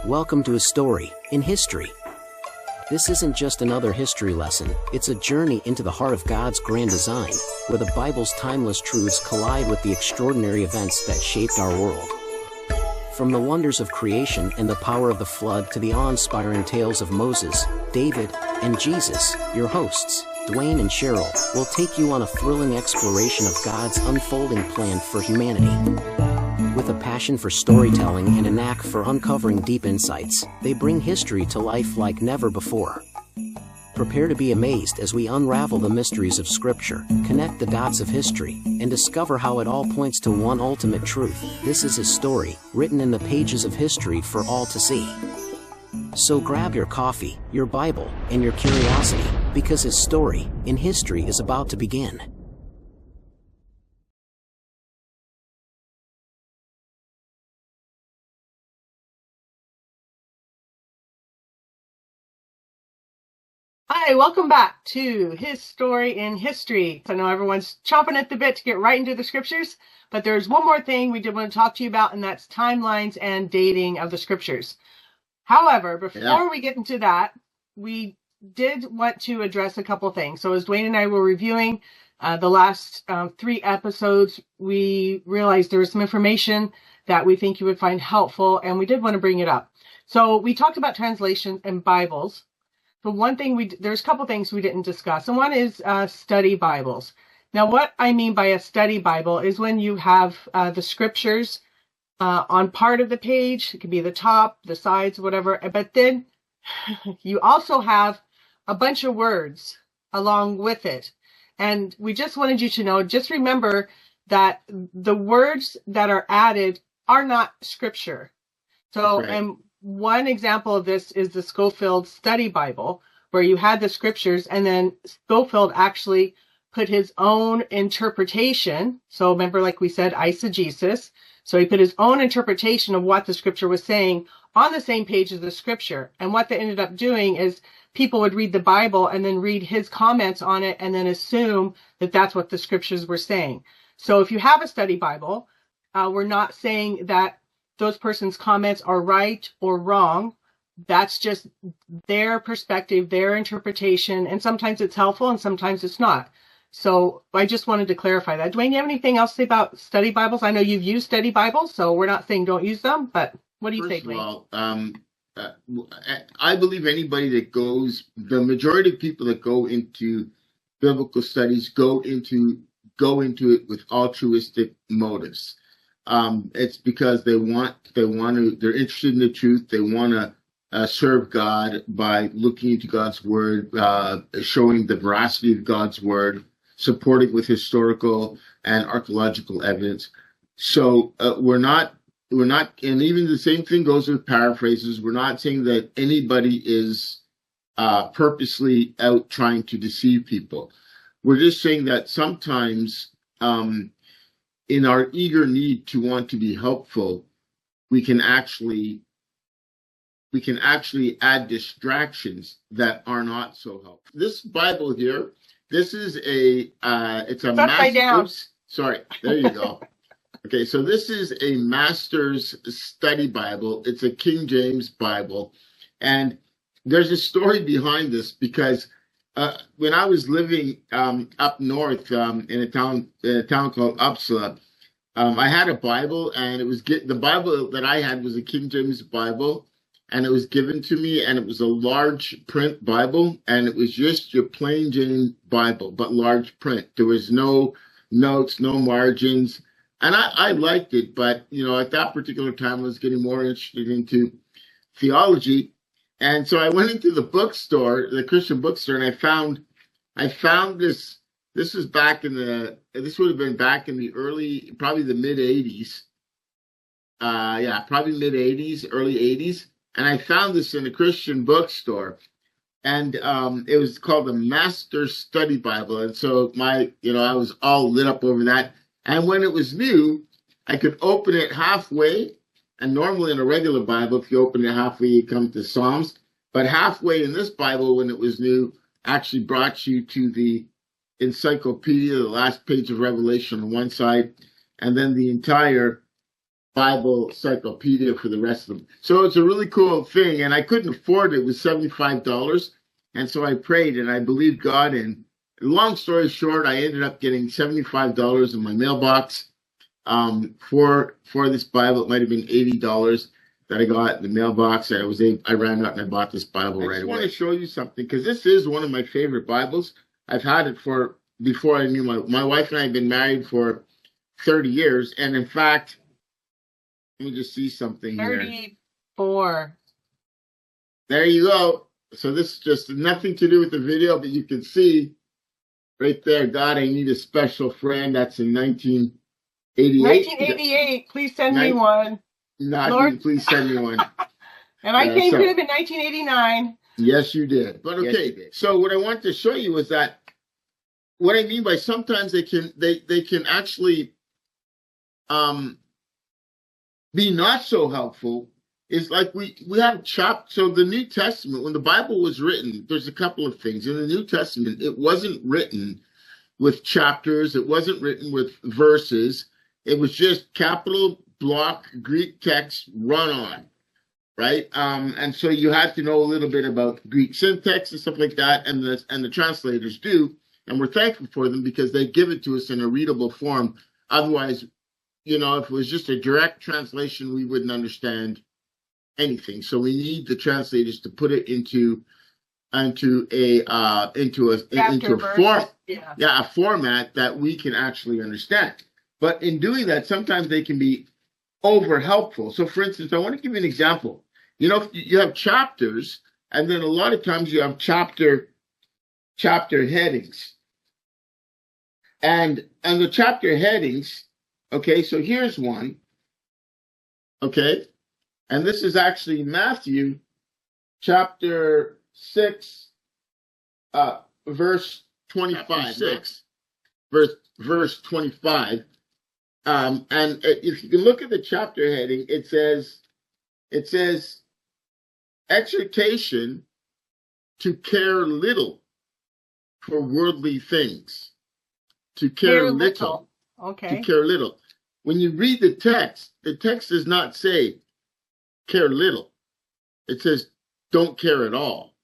Welcome to A Story in History. This isn't just another history lesson, it's a journey into the heart of God's grand design, where the Bible's timeless truths collide with the extraordinary events that shaped our world. From the wonders of creation and the power of the flood to the awe-inspiring tales of Moses, David, and Jesus, your hosts, Dwayne and Cheryl, will take you on a thrilling exploration of God's unfolding plan for humanity. With a passion for storytelling and a knack for uncovering deep insights, they bring history to life like never before. Prepare to be amazed as we unravel the mysteries of Scripture, connect the dots of history, and discover how it all points to one ultimate truth. This is a story, written in the pages of history for all to see. So grab your coffee, your Bible, and your curiosity, because his story in history is about to begin. Hi, welcome back to His Story in History. I know everyone's chomping at the bit to get right into the scriptures, but there's one more thing we did want to talk to you about, and that's timelines and dating of the scriptures. However, before we get into that, we did want to address a couple things. So as Dwayne and I were reviewing the last 3 episodes, we realized there was some information that we think you would find helpful, and we did want to bring it up. So we talked about translations and Bibles. But one thing there's a couple things we didn't discuss, and one is study Bibles. Now, what I mean by a study Bible is when you have the scriptures on part of the page. It could be the top, the sides, whatever. But then you also have a bunch of words along with it. And we just wanted you to know, just remember that the words that are added are not scripture. So, Right. And one example of this is the Scofield Study Bible, where you had the scriptures and then Scofield actually put his own interpretation. So remember, like we said, eisegesis. So he put his own interpretation of what the scripture was saying on the same page as the scripture. And what they ended up doing is people would read the Bible and then read his comments on it and then assume that that's what the scriptures were saying. So if you have a study Bible, we're not saying that those person's comments are right or wrong. That's just their perspective, their interpretation, and sometimes it's helpful and sometimes it's not. So I just wanted to clarify that. Dwayne, you have anything else to say about study Bibles? I know you've used study Bibles, so we're not saying don't use them, but what do you think, Dwayne? First of all, I believe anybody that goes, the majority of people that go into biblical studies go into it with altruistic motives. It's because they're interested in the truth. They want to serve God by looking into God's word, showing the veracity of God's word, supporting with historical and archaeological evidence. So we're not, and even the same thing goes with paraphrases. We're not saying that anybody is purposely out trying to deceive people. We're just saying that sometimes, in our eager need to want to be helpful, we can actually add distractions that are not so helpful. This Bible here, this is it's a master. Oops, sorry, there you go. Okay, so this is a Master's Study Bible. It's a King James Bible, and there's a story behind this because when I was living up north in a town called Uppsala, I had a Bible, and the Bible that I had was a King James Bible, and it was given to me, and it was a large print Bible, and it was just your plain Jane Bible, but large print. There was no notes, no margins, and I liked it, but at that particular time I was getting more interested into theology. And so I went into the bookstore, the Christian bookstore, and I found this. This would have been back in the probably the mid 80s. Probably mid 80s, early 80s. And I found this in a Christian bookstore, and it was called the Master Study Bible. And so I was all lit up over that. And when it was new, I could open it halfway. And normally in a regular Bible, if you open it halfway, you come to Psalms. But halfway in this Bible, when it was new, actually brought you to the encyclopedia, the last page of Revelation on one side, and then the entire Bible encyclopedia for the rest of them. So it's a really cool thing, and I couldn't afford it. It was $75, and so I prayed, and I believed God. And long story short, I ended up getting $75 in my mailbox for this Bible. It might have been $80 that I got in the mailbox. I ran out and I bought this Bible right away. I just want to show you something, because this is one of my favorite Bibles. I've had it before I knew my wife and I have been married for 30 years, and in fact, let me just see something 34. There you go. So this is just nothing to do with the video, but you can see right there, God, I need a special friend. That's in 1988. 1988. Please send me one. Lord, please send me one. And I came to him in 1989. Yes, you did. But okay, so what I want to show you is that what I mean by sometimes they can actually be not so helpful is like we have so the New Testament, when the Bible was written, there's a couple of things. In the New Testament, it wasn't written with chapters, it wasn't written with verses, it was just capital block Greek text run on, right? And so you have to know a little bit about Greek syntax and stuff like that, and the translators do, and we're thankful for them because they give it to us in a readable form. Otherwise, if it was just a direct translation, we wouldn't understand anything. So we need the translators to put it into a format that we can actually understand. But in doing that, sometimes they can be over helpful. So, for instance, I want to give you an example. You have chapters, and then a lot of times you have chapter headings, and the chapter headings. Okay, so here's one. Okay, and this is actually Matthew chapter 6, verse 25. 6, verse 25. And if you can look at the chapter heading, it says exhortation to care little for worldly things. To care little. Okay. To care little. When you read the text does not say care little. It says don't care at all.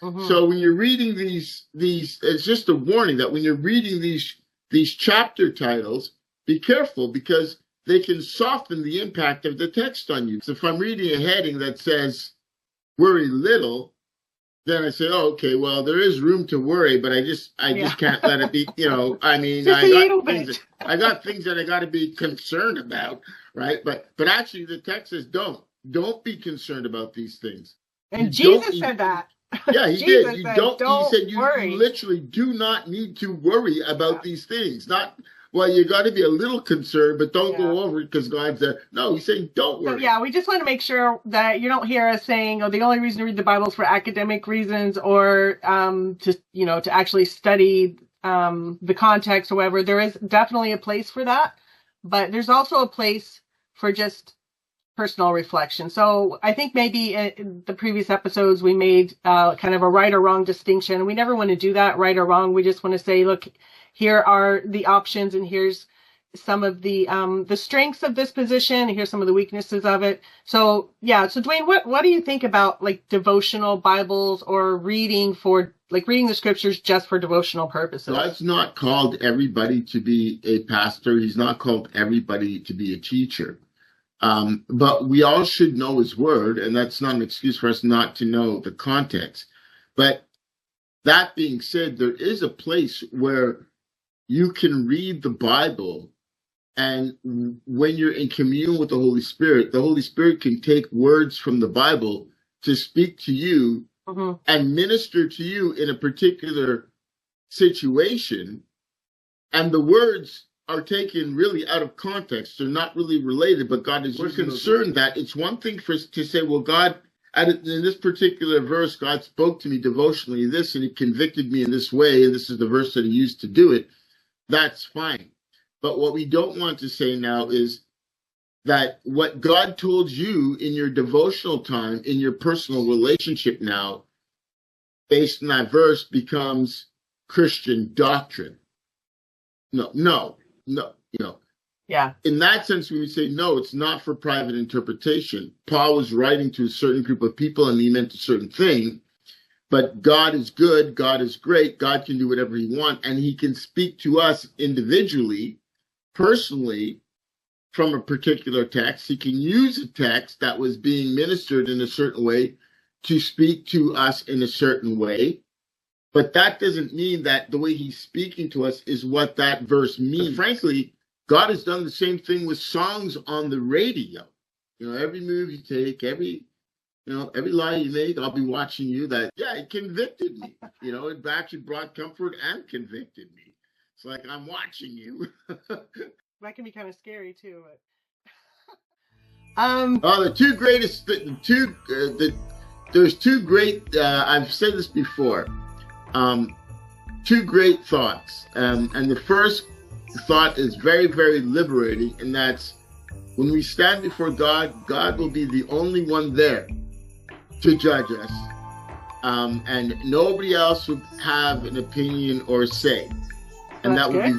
Mm-hmm. So when you're reading these, it's just a warning that when you're reading these chapter titles, be careful because they can soften the impact of the text on you. So if I'm reading a heading that says worry little, then I say, oh, okay, well, there is room to worry, but I just can't let it be, I mean, I got things that I got to be concerned about, right? But actually the text says don't be concerned about these things. And Jesus said that. Yeah, he did. He said you literally do not need to worry about these things. Well, you got to be a little concerned, but don't go over it because God said, no, he's saying don't worry. So, we just want to make sure that you don't hear us saying, the only reason to read the Bible is for academic reasons or to actually study the context. However, there is definitely a place for that, but there's also a place for just personal reflection. So I think maybe in the previous episodes we made kind of a right or wrong distinction. We never want to do that, right or wrong. We just want to say, look, here are the options, and here's some of the strengths of this position, and here's some of the weaknesses of it. So so Dwayne, what do you think about like devotional Bibles or reading the scriptures just for devotional purposes? God's not called everybody to be a pastor. He's not called everybody to be a teacher. But we all should know his word, and that's not an excuse for us not to know the context. But that being said, there is a place where you can read the Bible, and when you're in communion with the Holy Spirit can take words from the Bible to speak to you and minister to you in a particular situation. And the words are taken really out of context. They're not really related, but God is concerned that it's one thing for us to say, well, God, in this particular verse, God spoke to me devotionally this, and he convicted me in this way, and this is the verse that he used to do it. That's fine. But what we don't want to say now is that what God told you in your devotional time, in your personal relationship now, based on that verse, becomes Christian doctrine. No. Yeah. In that sense, we would say, no, it's not for private interpretation. Paul was writing to a certain group of people and he meant a certain thing. But God is good. God is great. God can do whatever he wants. And he can speak to us individually, personally, from a particular text. He can use a text that was being ministered in a certain way to speak to us in a certain way. But that doesn't mean that the way he's speaking to us is what that verse means. And frankly, God has done the same thing with songs on the radio. Every move you take, every lie you make, I'll be watching you. It convicted me. It actually brought comfort and convicted me. It's like, I'm watching you. That can be kind of scary too. The two greatest, there's two great, I've said this before, two great thoughts. And the first thought is very, very liberating, and that's when we stand before God, God will be the only one there to judge us. And nobody else will have an opinion or say. And that would be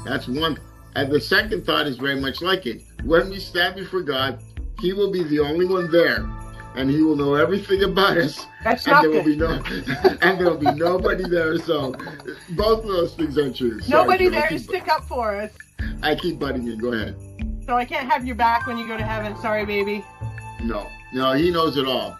that's one. And the second thought is very much like it. When we stand before God, he will be the only one there. And he will know everything about us. That's not good. And there will be nobody there. So both of those things are true. Nobody there to stick up for us. I keep butting in. Go ahead. So I can't have your back when you go to heaven. Sorry, baby. No, he knows it all.